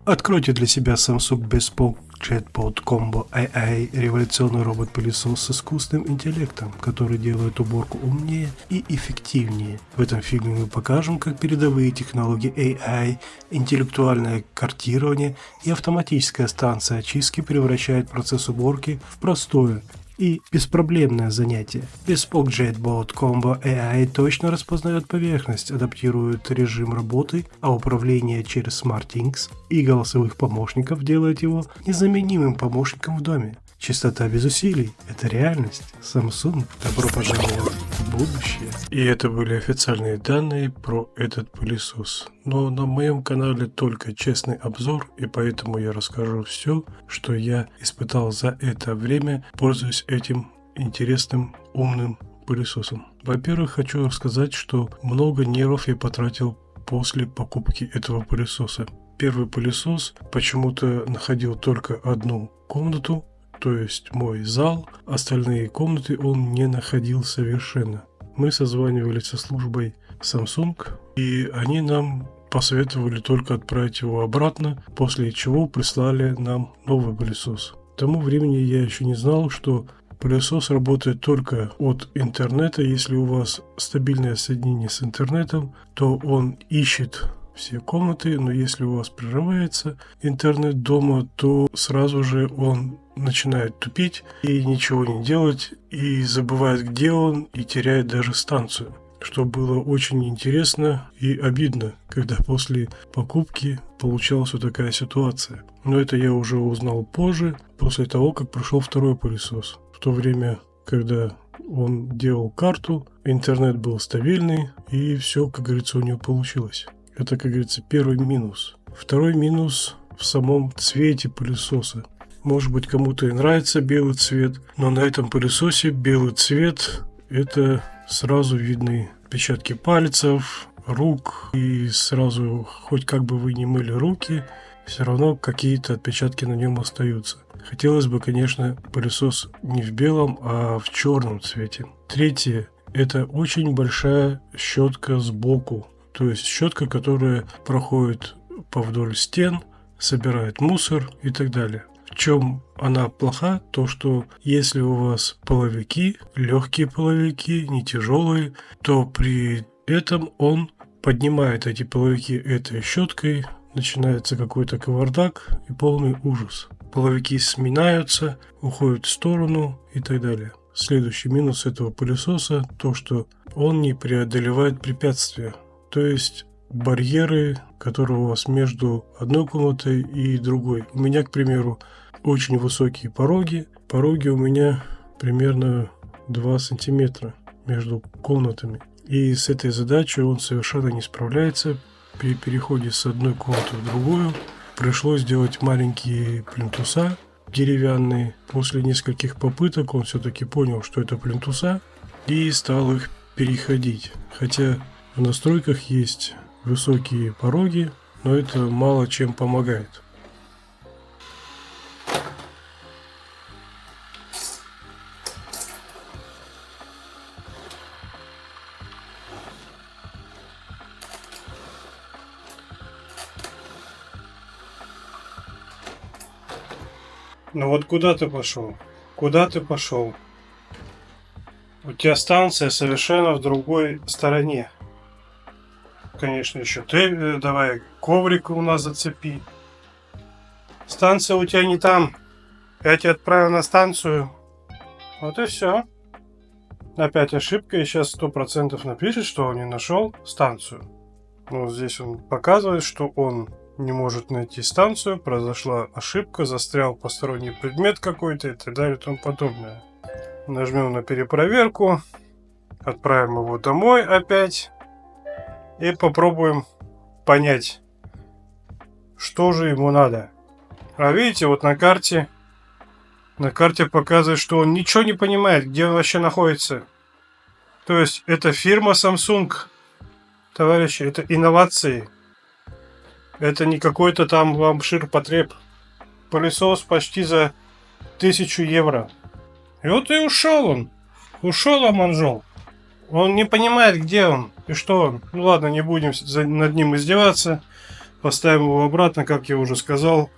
Откройте для себя Samsung Bespoke JetBot Combo AI – революционный робот-пылесос с искусственным интеллектом, который делает уборку умнее и эффективнее. В этом фильме мы покажем, как передовые технологии AI, интеллектуальное картирование и автоматическая станция очистки превращают процесс уборки в простое и беспроблемное занятие. Bespoke JetBot Combo AI точно распознает поверхность, адаптирует режим работы, а управление через SmartThings и голосовых помощников делает его незаменимым помощником в доме. Чистота без усилий – это реальность. Samsung, добро пожаловать в будущее. И это были официальные данные про этот пылесос. Но на моем канале только честный обзор, и поэтому я расскажу все, что я испытал за это время, пользуясь этим интересным умным пылесосом. Во-первых, хочу сказать, что много нервов я потратил после покупки этого пылесоса. Первый пылесос почему-то находил только одну комнату, то есть мой зал, остальные комнаты он не находил совершенно. Мы созванивались со службой Samsung, и они нам посоветовали только отправить его обратно, после чего прислали нам новый пылесос. К тому времени я еще не знал, что пылесос работает только от интернета. Если у вас стабильное соединение с интернетом, то он ищет все комнаты, но если у вас прерывается интернет дома, то сразу же он начинает тупить и ничего не делать, и забывает, где он, и теряет даже станцию. Что было очень интересно и обидно, когда после покупки получалась вот такая ситуация. Но это я уже узнал позже, после того, как пришел второй пылесос. В то время, когда он делал карту, интернет был стабильный, и все, как говорится, у него получилось. Это, как говорится, первый минус. Второй минус в самом цвете пылесоса. Может быть, кому-то и нравится белый цвет, но на этом пылесосе белый цвет – это сразу видны отпечатки пальцев, рук, и сразу, хоть как бы вы не мыли руки, все равно какие-то отпечатки на нем остаются. Хотелось бы, конечно, пылесос не в белом, а в черном цвете. Третье – это очень большая щетка сбоку. То есть щетка, которая проходит по вдоль стен, собирает мусор и так далее. В чем она плоха? То, что если у вас половики, легкие половики, не тяжелые, то при этом он поднимает эти половики этой щеткой, начинается какой-то кавардак и полный ужас. Половики сминаются, уходят в сторону и так далее. Следующий минус этого пылесоса – то, что он не преодолевает препятствия. То есть барьеры, которые у вас между одной комнатой и другой. У меня, к примеру, очень высокие пороги. Пороги у меня примерно 2 сантиметра между комнатами. И с этой задачей он совершенно не справляется. При переходе с одной комнаты в другую пришлось делать маленькие плинтуса деревянные. После нескольких попыток он все-таки понял, что это плинтуса, и стал их переходить. Хотя в настройках есть высокие пороги, но это мало чем помогает. Ну вот куда ты пошел? Куда ты пошел? У тебя станция совершенно в другой стороне. Конечно, еще ты давай коврик у нас зацепи. Станция у тебя не там. Я тебя отправил на станцию. Вот и все. Опять ошибка, и сейчас 100% напишет, что он не нашел станцию. Вот здесь он показывает, что он не может найти станцию, произошла ошибка, застрял посторонний предмет какой-то и так далее и тому подобное. Нажмем на перепроверку, отправим его домой опять и попробуем понять, что же ему надо. А видите, вот на карте показывает, что он ничего не понимает, где он вообще находится. То есть это фирма Samsung, товарищи, это инновации. Это не какой-то там вам ширпотреб. Пылесос почти за 1000 евро. И вот и ушел он. Ушел Аманжол. Он не понимает, где он и что он. Ну ладно, не будем над ним издеваться. поставим его обратно, как я уже сказал,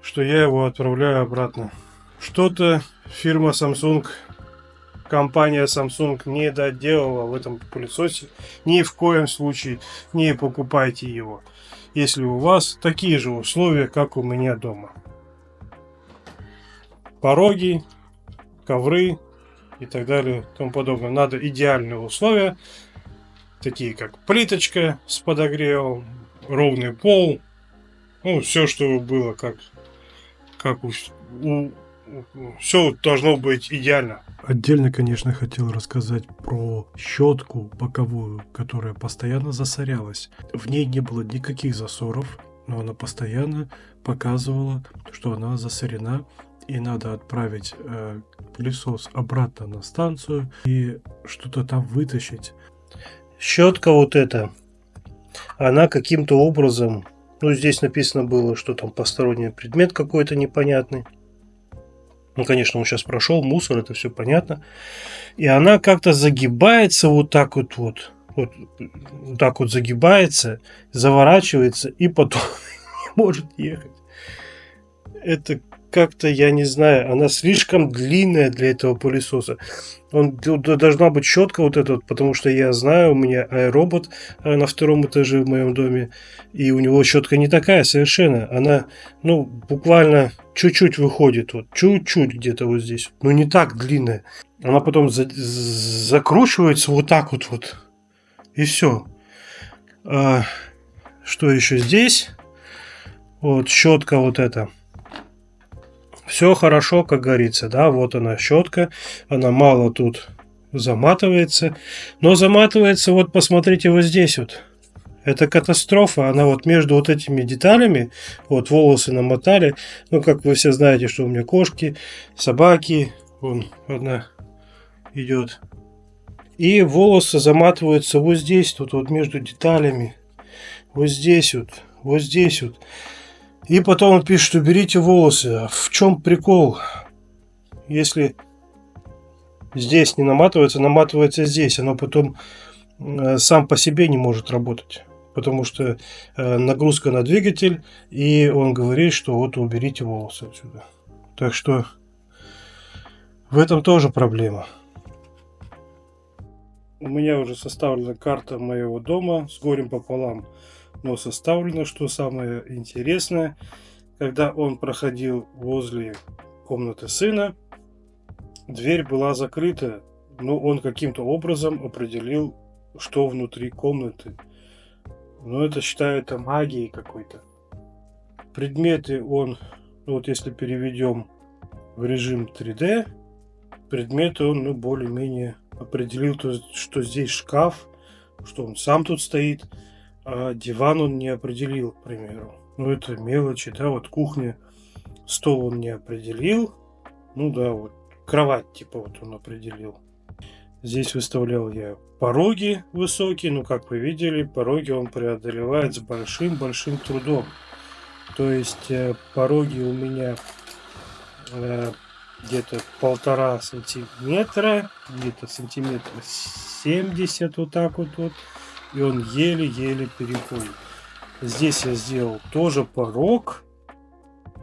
что я его отправляю обратно. Что-то фирма Samsung, компания Samsung не доделала в этом пылесосе. Ни в коем случае не покупайте его, если у вас такие же условия, как у меня дома. Пороги, ковры и так далее и тому подобное. Надо идеальные условия, такие как плиточка с подогревом, ровный пол, ну, все, что было, как все должно быть идеально. Отдельно, конечно, хотел рассказать про щетку боковую, которая постоянно засорялась. В ней не было никаких засоров, но она постоянно показывала, что она засорена, и надо отправить пылесос обратно на станцию и что-то там вытащить. Щетка вот эта, она каким-то образом, ну, здесь написано было, что там посторонний предмет какой-то непонятный. Ну, конечно, он сейчас прошел, мусор, это все понятно. И она как-то загибается вот так вот так вот загибается, заворачивается и потом не может ехать. Это как-то, я не знаю, она слишком длинная для этого пылесоса. Должна быть щетка вот эта, потому что я знаю, у меня iRobot на втором этаже в моем доме, и у него щетка не такая совершенно. Она, ну, буквально чуть-чуть выходит, вот чуть-чуть где-то вот здесь, но не так длинная. Она потом закручивается вот так вот, и все. Что еще здесь? Вот щетка вот эта. Все хорошо, как говорится, да, вот она щетка, она мало тут заматывается, но заматывается, вот посмотрите вот здесь вот. Это катастрофа, она вот между вот этими деталями, вот волосы намотали, ну, как вы все знаете, что у меня кошки, собаки, вон одна идет, и волосы заматываются вот здесь, тут вот между деталями, вот здесь вот, вот здесь вот. И потом он пишет, уберите волосы. А в чем прикол? Если здесь не наматывается, наматывается здесь. Оно потом сам по себе не может работать. Потому что нагрузка на двигатель. И он говорит, что вот уберите волосы отсюда. Так что в этом тоже проблема. У меня уже составлена карта моего дома с горем пополам. Но составлено, что самое интересное, когда он проходил возле комнаты сына, дверь была закрыта, но он каким-то образом определил, что внутри комнаты. Но это считается магией какой-то. Предметы он, вот если переведем в режим 3D, предметы он, ну, более-менее определил, что здесь шкаф, что он сам тут стоит. А диван он не определил, к примеру. Ну, это мелочи, да, вот кухня, стол он не определил. Ну да, вот кровать типа вот он определил. Здесь выставлял я пороги высокие, ну, как вы видели, пороги он преодолевает с большим-большим трудом. То есть пороги у меня где-то 1,5 сантиметра, где-то сантиметра 70 вот так вот. И он еле-еле переходит. Здесь я сделал тоже порог.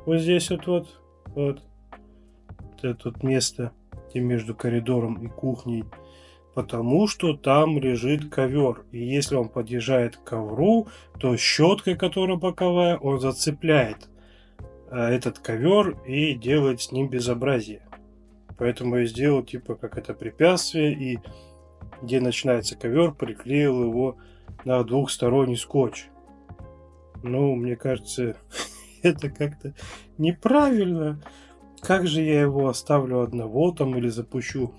Вот здесь вот. Это вот место, где между коридором и кухней. Потому что там лежит ковер. И если он подъезжает к ковру, то щеткой, которая боковая, он зацепляет этот ковер и делает с ним безобразие. Поэтому я сделал типа как это препятствие, и где начинается ковер, приклеил его на двухсторонний скотч. Ну, мне кажется, это как-то неправильно. Как же я его оставлю одного там, или запущу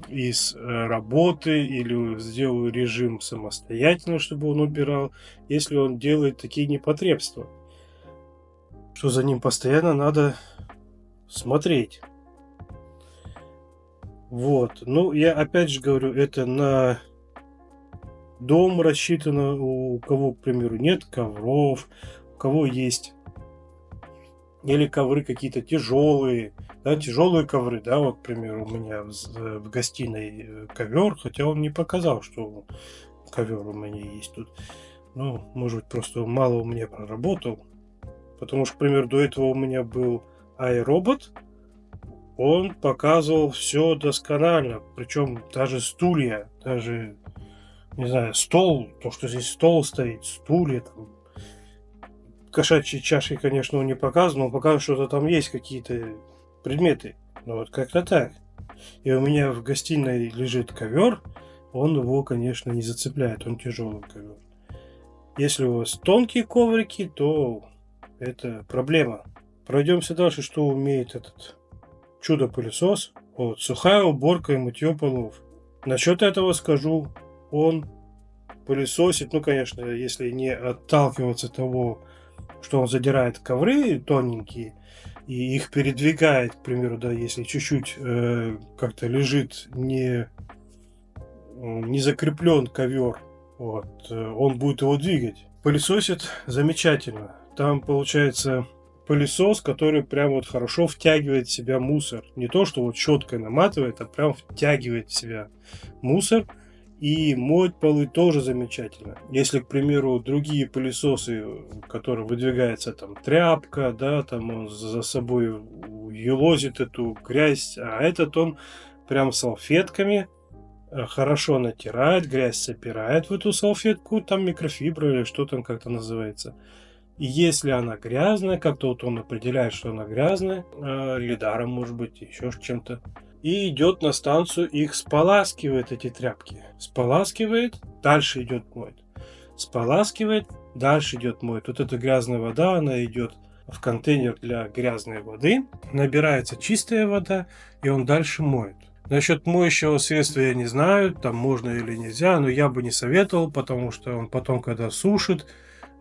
из работы, или сделаю режим самостоятельно, чтобы он убирал, если он делает такие непотребства? Что за ним постоянно надо смотреть. Вот. Ну, я опять же говорю, это на дом рассчитано, у кого, к примеру, нет ковров, у кого есть или ковры какие-то тяжелые, да, тяжелые ковры, да, вот, к примеру, у меня в гостиной ковер, хотя он не показал, что ковер у меня есть тут. Ну, может быть, просто мало у меня проработал. Потому что, к примеру, до этого у меня был iRobot. Он показывал все досконально. Причем даже стулья, даже, не знаю, стол, то, что здесь стол стоит, стулья, там, кошачьи чашки, конечно, он не показывал, но он показывал, что там есть какие-то предметы. Ну вот как-то так. И у меня в гостиной лежит ковер, он его, конечно, не зацепляет, он тяжелый ковер. Если у вас тонкие коврики, то это проблема. Пройдемся дальше, что умеет этот чудо-пылесос. Вот, сухая уборка и мытье полов. Насчет этого скажу, он пылесосит, ну, конечно, если не отталкиваться от того, что он задирает ковры тоненькие и их передвигает, к примеру, да, если чуть-чуть как-то лежит не закреплен ковер, вот, он будет его двигать. Пылесосит замечательно. Там получается пылесос, который прям вот хорошо втягивает в себя мусор. Не то, что вот щеткой наматывает, а прям втягивает в себя мусор. И моет полы тоже замечательно. Если, к примеру, другие пылесосы, которые выдвигается там тряпка, да, там он за собой елозит эту грязь, а этот он прям салфетками хорошо натирает, грязь собирает в эту салфетку, там микрофибра или что там как-то называется. И если она грязная, как-то вот он определяет, что она грязная, лидаром, может быть, еще чем-то, и идет на станцию, их споласкивает, эти тряпки. Споласкивает, дальше идет моет. Споласкивает, дальше идет моет. Вот эта грязная вода, она идет в контейнер для грязной воды, набирается чистая вода, и он дальше моет. Насчет моющего средства я не знаю, там можно или нельзя, но я бы не советовал, потому что он потом, когда сушит,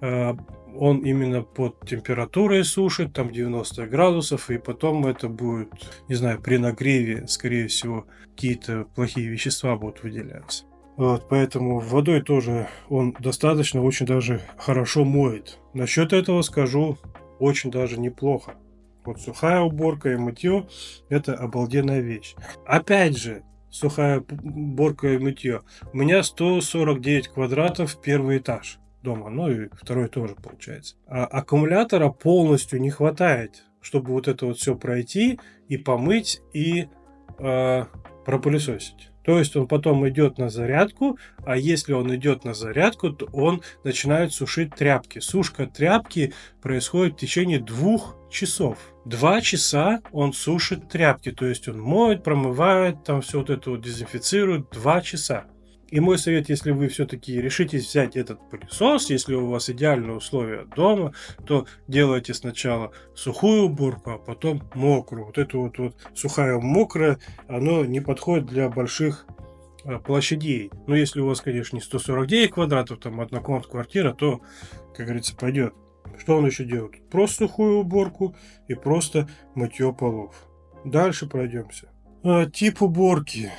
он именно под температурой сушит, там 90 градусов, и потом это будет, не знаю, при нагреве, скорее всего, какие-то плохие вещества будут выделяться. Вот, поэтому водой тоже он достаточно, очень даже хорошо моет. Насчет этого скажу, очень даже неплохо. Вот сухая уборка и мытье – это обалденная вещь. Опять же, сухая уборка и мытье. У меня 149 квадратов, первый этаж дома, ну и второй тоже получается. А аккумулятора полностью не хватает, чтобы вот это вот все пройти и помыть и пропылесосить. То есть он потом идет на зарядку, а если он идет на зарядку, то он начинает сушить тряпки. Сушка тряпки происходит в течение 2 часов. 2 часа он сушит тряпки, то есть он моет, промывает, там все вот это вот дезинфицирует 2 часа. И мой совет, если вы все-таки решитесь взять этот пылесос, если у вас идеальные условия дома, то делайте сначала сухую уборку, а потом мокрую. Вот это вот сухая мокрая, оно не подходит для больших площадей. Но если у вас, конечно, не 149 квадратов, там однокомнатная квартира, то, как говорится, пойдет. Что он еще делает? Просто сухую уборку и просто мытье полов. Дальше пройдемся. Тип уборки.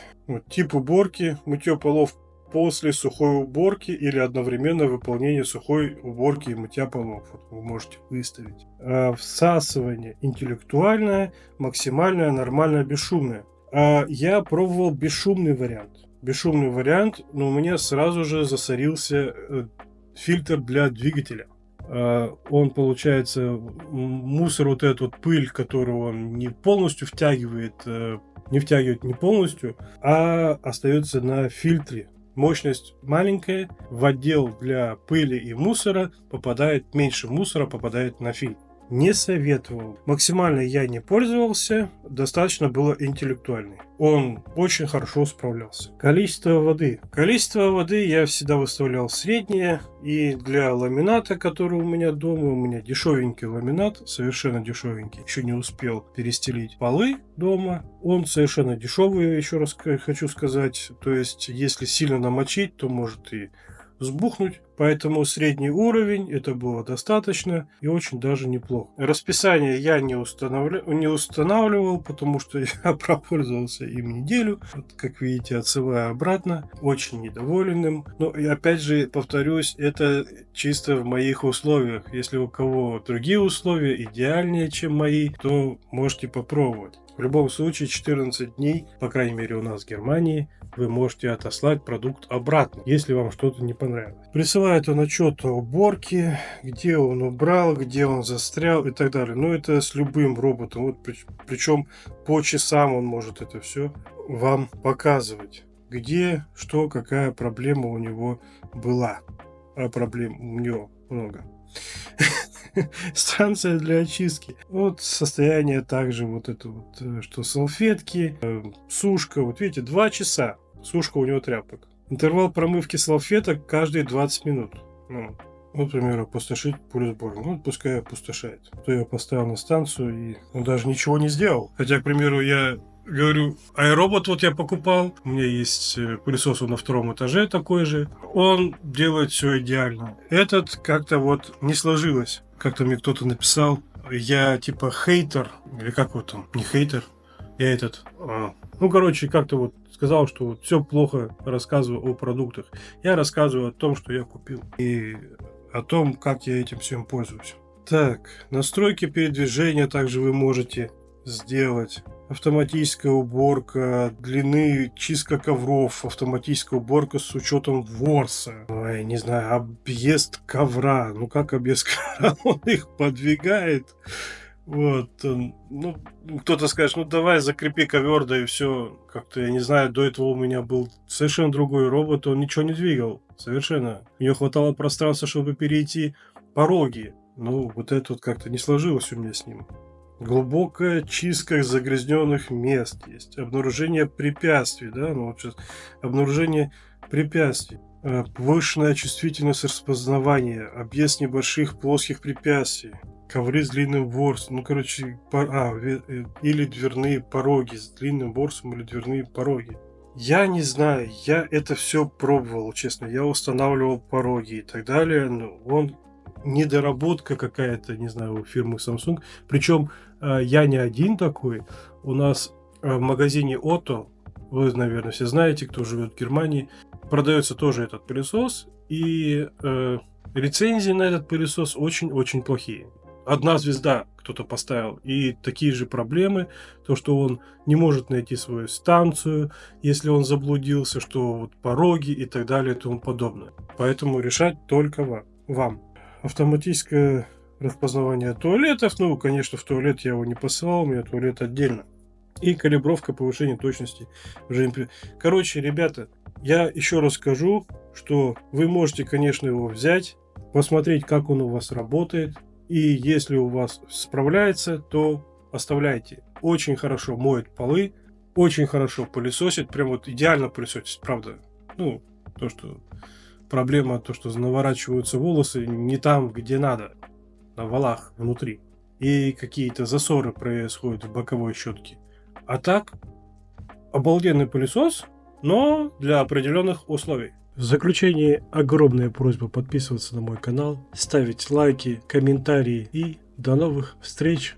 Тип уборки, мытье полов после сухой уборки или одновременно выполнение сухой уборки и мытья полов. Вот вы можете выставить. Всасывание интеллектуальное, максимальное, нормальное, бесшумное. Я пробовал бесшумный вариант. Бесшумный вариант, но у меня сразу же засорился фильтр для двигателя. Он, получается, мусор, вот эту вот пыль, которую он не полностью втягивает, не полностью, а остается на фильтре. Мощность маленькая, в отдел для пыли и мусора попадает меньше мусора, попадает на фильтр. Не советовал. Максимально я не пользовался, достаточно было интеллектуальный. Он очень хорошо справлялся. Количество воды. Количество воды я всегда выставлял среднее. И для ламината, который у меня дома, у меня дешевенький ламинат, совершенно дешевенький. Еще не успел перестелить полы дома. Он совершенно дешевый, еще раз хочу сказать. То есть, если сильно намочить, то может и сбухнуть. Поэтому средний уровень, это было достаточно и очень даже неплохо. Расписание я не устанавливал, потому что я пропользовался им неделю. Вот, как видите, отсылаю обратно. Очень недоволен им. Но и опять же, повторюсь, это чисто в моих условиях. Если у кого другие условия идеальнее, чем мои, то можете попробовать. В любом случае, 14 дней, по крайней мере у нас в Германии, вы можете отослать продукт обратно, если вам что-то не понравилось. Присылайте Вызывает он отчет о уборке, где он убрал, где он застрял и так далее. Но это с любым роботом. Вот причем по часам он может это все вам показывать. Где, что, какая проблема у него была. А проблем у него много. Станция для очистки. Вот состояние также вот это вот, что салфетки, сушка. Вот видите, 2 часа сушка у него тряпок. Интервал промывки салфеток каждые 20 минут. Ну, вот, к примеру, опустошить пулесбор. Ну, пускай опустошает. То я поставил на станцию, и он даже ничего не сделал. Хотя, к примеру, я говорю, iRobot вот я покупал. У меня есть пылесос на 2-м этаже такой же. Он делает все идеально. Этот как-то вот не сложилось. Как-то мне кто-то написал, я типа хейтер. Или как вот там, не хейтер. Я этот... Ну, короче, как-то вот сказал, что вот все плохо рассказываю о продуктах. Я рассказываю о том, что я купил. И о том, как я этим всем пользуюсь. Так, настройки передвижения также вы можете сделать. Автоматическая уборка длины, чистка ковров, автоматическая уборка с учетом ворса. Ой, не знаю, объезд ковра. Ну как объезд ковра? Он их подвигает. Вот, ну, кто-то скажет, ну давай закрепи ковер, да и все. Как-то, я не знаю, до этого у меня был совершенно другой робот, он ничего не двигал, совершенно. Мне хватало пространства, чтобы перейти пороги. Ну, вот это вот как-то не сложилось у меня с ним. Глубокая чистка загрязненных мест есть. Обнаружение препятствий, да, ну вот сейчас. Обнаружение препятствий. Повышенная чувствительность распознавания. Объезд небольших плоских препятствий. Ковры с длинным ворсом. Ну, короче, или дверные пороги с длинным ворсом, или дверные пороги. Я не знаю, я это все пробовал, честно. Я устанавливал пороги и так далее. Но он недоработка какая-то, не знаю, у фирмы Samsung. Причем я не один такой. У нас в магазине Otto, вы, наверное, все знаете, кто живет в Германии, продается тоже этот пылесос. И рецензии на этот пылесос очень-очень плохие. 1 звезда кто-то поставил, и такие же проблемы, то, что он не может найти свою станцию, если он заблудился, что вот пороги и так далее и тому подобное. Поэтому решать только вам. Автоматическое распознавание туалетов, ну, конечно, в туалет я его не посылал, у меня туалет отдельно. И калибровка повышения точности. Короче, ребята, я еще раз скажу, что вы можете, конечно, его взять, посмотреть, как он у вас работает. И если у вас справляется, то оставляйте. Очень хорошо моет полы, очень хорошо пылесосит, прям вот идеально пылесосит, правда. Ну, то, что проблема, то, что наворачиваются волосы не там, где надо, на валах внутри. И какие-то засоры происходят в боковой щетке. А так, обалденный пылесос, но для определенных условий. В заключение огромная просьба подписываться на мой канал, ставить лайки, комментарии и до новых встреч!